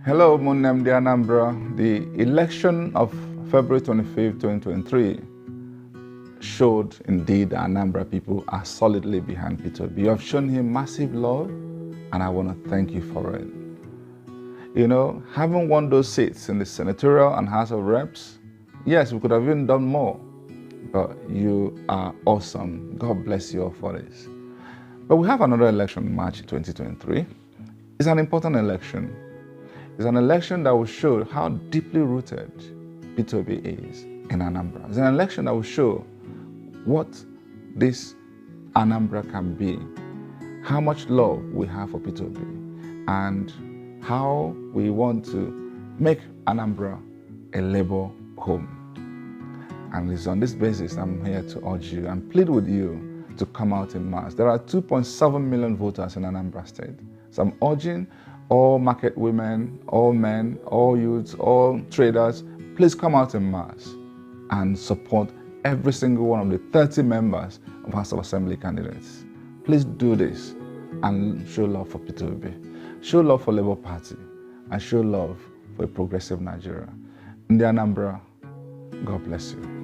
Hello, Munem de Anambra. The election of February 25th, 2023 showed indeed that Anambra people are solidly behind Peter Obi. You have shown him massive love, and I want to thank you for it. You know, having won those seats in the Senatorial and House of Reps, yes, we could have even done more, but you are awesome. God bless you all for this. But we have another election in March 2023. It's an important election. It's an election that will show how deeply rooted Peter Obi is in Anambra. It's an election that will show what this Anambra can be, how much love we have for Peter Obi, and how we want to make Anambra a Labour home. And it's on this basis I'm here to urge you and plead with you to come out in mass. There are 2.7 million voters in Anambra State. So I'm urging all market women, all men, all youths, all traders, please come out in mass and support every single one of the 30 members of House of Assembly candidates. Please do this and show love for Peter Obi, show love for Labour Party, and show love for a progressive Nigeria. In the Anambra, God bless you.